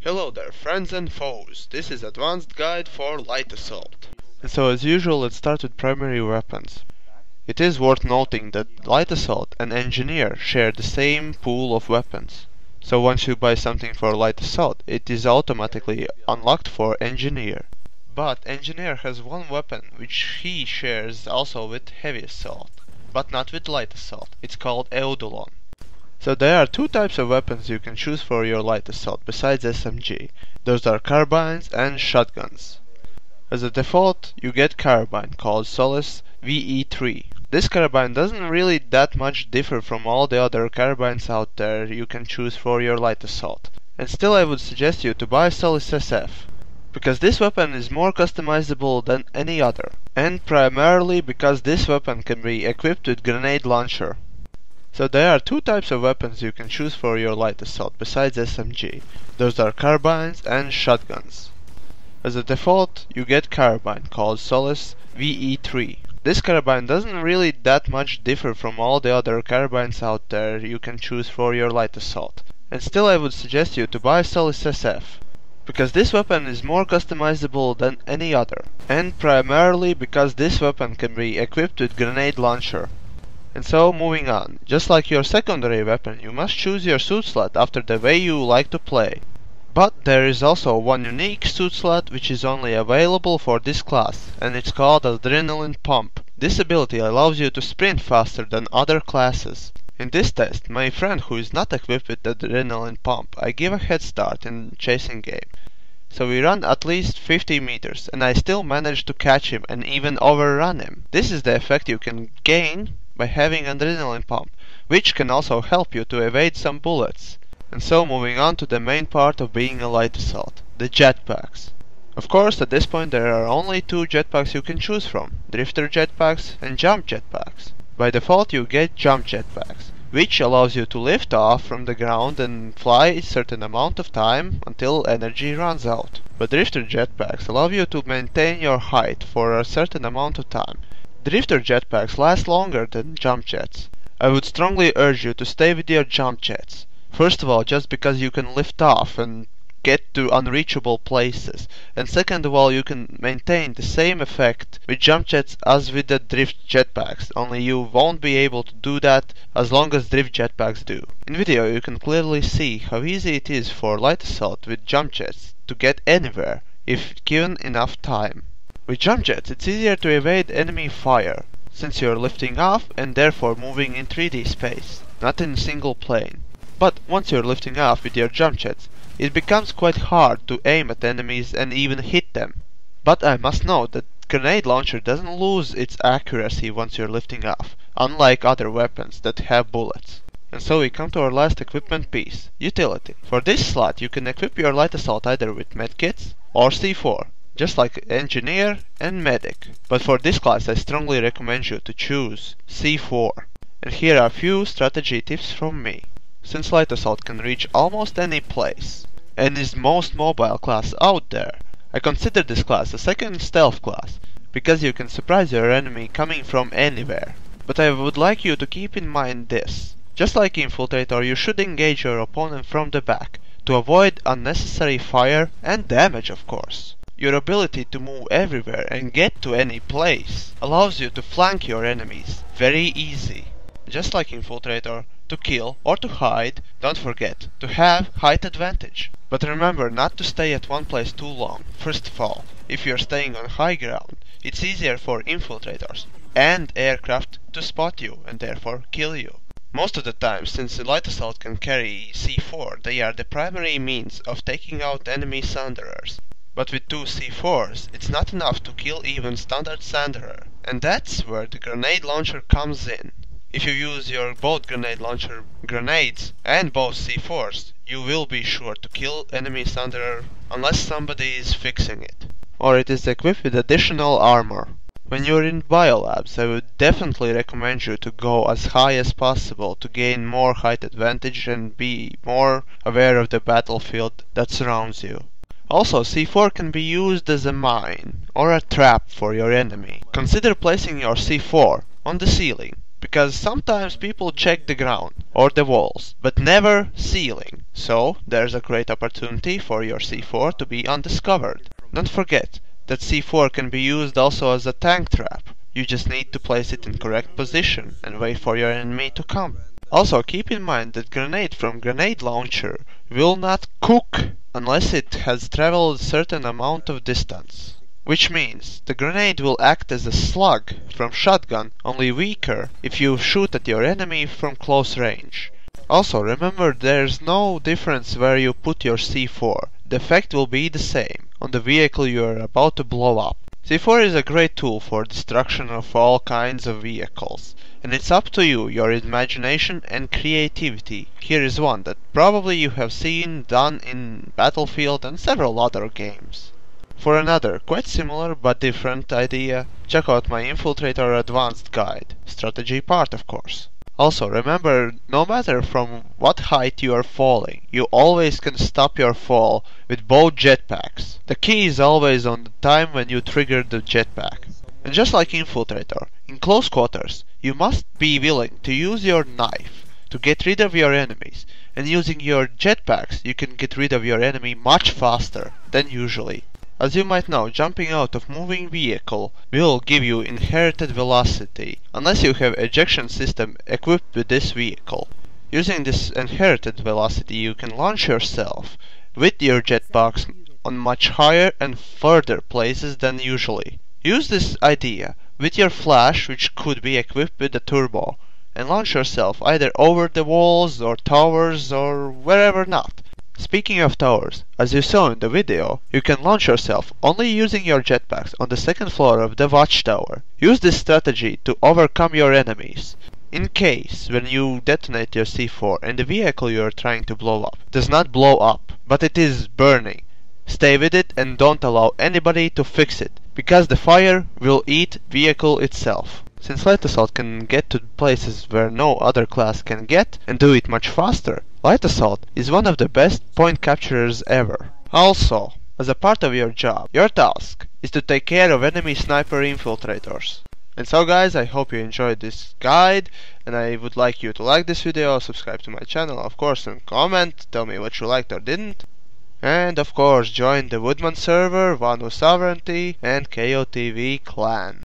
Hello there friends and foes, this is Advanced Guide for Light Assault. So as usual, let's start with primary weapons. It is worth noting that Light Assault and Engineer share the same pool of weapons. So once you buy something for Light Assault, it is automatically unlocked for Engineer. But Engineer has one weapon which he shares also with Heavy Assault, but not with Light Assault. It's called Eudolon. So there are two types of weapons you can choose for your Light Assault besides SMG. Those are carbines and shotguns. As a default, you get carbine called Solace VE3. This carbine doesn't really that much differ from all the other carbines out there you can choose for your Light Assault. And still I would suggest you to buy Solace SF, because this weapon is more customizable than any other, and primarily because this weapon can be equipped with grenade launcher. So there are two types of weapons you can choose for your Light Assault besides SMG. Those are carbines and shotguns. As a default, you get carbine called Solace VE3. This carbine doesn't really that much differ from all the other carbines out there you can choose for your Light Assault. And still I would suggest you to buy Solace SF, because this weapon is more customizable than any other, and primarily because this weapon can be equipped with grenade launcher. And so, moving on, just like your secondary weapon, you must choose your suit slot after the way you like to play. But there is also one unique suit slot which is only available for this class, and it's called Adrenaline Pump. This ability allows you to sprint faster than other classes. In this test, my friend who is not equipped with Adrenaline Pump, I give a head start in chasing game. So we run at least 50 meters, and I still manage to catch him and even overrun him. This is the effect you can gain by having Adrenaline Pump, which can also help you to evade some bullets. And so moving on to the main part of being a Light Assault, the jetpacks. Of course, at this point there are only two jetpacks you can choose from, drifter jetpacks and jump jetpacks. By default you get jump jetpacks, which allows you to lift off from the ground and fly a certain amount of time until energy runs out. But drifter jetpacks allow you to maintain your height for a certain amount of time. Drifter jetpacks last longer than jump jets. I would strongly urge you to stay with your jump jets. First of all, just because you can lift off and get to unreachable places, and second of all, you can maintain the same effect with jump jets as with the drift jetpacks, only you won't be able to do that as long as drift jetpacks do. In video you can clearly see how easy it is for Light Assault with jump jets to get anywhere if given enough time. With jump jets, it's easier to evade enemy fire, since you're lifting off and therefore moving in 3D space, not in single plane. But once you're lifting off with your jump jets, it becomes quite hard to aim at enemies and even hit them. But I must note that grenade launcher doesn't lose its accuracy once you're lifting off, unlike other weapons that have bullets. And so we come to our last equipment piece, utility. For this slot you can equip your Light Assault either with medkits or C4. Just like Engineer and Medic. But for this class I strongly recommend you to choose C4. And here are a few strategy tips from me. Since Light Assault can reach almost any place, and is most mobile class out there, I consider this class a second stealth class, because you can surprise your enemy coming from anywhere. But I would like you to keep in mind this. Just like Infiltrator, you should engage your opponent from the back, to avoid unnecessary fire and damage of course. Your ability to move everywhere and get to any place allows you to flank your enemies very easy. Just like Infiltrator, to kill or to hide, don't forget to have height advantage. But remember not to stay at one place too long. First of all, if you're staying on high ground, it's easier for infiltrators and aircraft to spot you and therefore kill you. Most of the time, since the Light Assault can carry C4, they are the primary means of taking out enemy Sunderers. But with two C4s, it's not enough to kill even standard Sunderer, and that's where the grenade launcher comes in. If you use your both grenade launcher grenades and both C4s, you will be sure to kill enemy Sunderer unless somebody is fixing it. Or it is equipped with additional armor. When you're in biolabs, I would definitely recommend you to go as high as possible to gain more height advantage and be more aware of the battlefield that surrounds you. Also, C4 can be used as a mine or a trap for your enemy. Consider placing your C4 on the ceiling, because sometimes people check the ground or the walls, but never ceiling. So there's a great opportunity for your C4 to be undiscovered. Don't forget that C4 can be used also as a tank trap. You just need to place it in correct position and wait for your enemy to come. Also keep in mind that grenade from grenade launcher will not cook unless it has traveled a certain amount of distance. Which means the grenade will act as a slug from shotgun, only weaker if you shoot at your enemy from close range. Also remember there's no difference where you put your C4, the effect will be the same on the vehicle you are about to blow up. C4 is a great tool for destruction of all kinds of vehicles, and it's up to you, your imagination and creativity. Here is one that probably you have seen done in Battlefield and several other games. For another, quite similar but different idea, check out my Infiltrator Advanced Guide, strategy part of course. Also remember, no matter from what height you are falling, you always can stop your fall with both jetpacks. The key is always on the time when you trigger the jetpack. And just like Infiltrator, in close quarters, you must be willing to use your knife to get rid of your enemies, and using your jetpacks you can get rid of your enemy much faster than usually. As you might know, jumping out of moving vehicle will give you inherited velocity, unless you have ejection system equipped with this vehicle. Using this inherited velocity you can launch yourself with your jetpacks on much higher and further places than usually. Use this idea with your flash, which could be equipped with a turbo, and launch yourself either over the walls or towers or wherever not. Speaking of towers, as you saw in the video, you can launch yourself only using your jetpacks on the second floor of the watchtower. Use this strategy to overcome your enemies. In case when you detonate your C4 and the vehicle you are trying to blow up does not blow up, but it is burning, stay with it and don't allow anybody to fix it, because the fire will eat vehicle itself. Since Light Assault can get to places where no other class can get and do it much faster, Light Assault is one of the best point capturers ever. Also, as a part of your job, your task is to take care of enemy sniper infiltrators. And so guys, I hope you enjoyed this guide, and I would like you to like this video, subscribe to my channel of course, and comment, tell me what you liked or didn't. And of course join the Woodman server, Vanu Sovereignty and KOTV clan.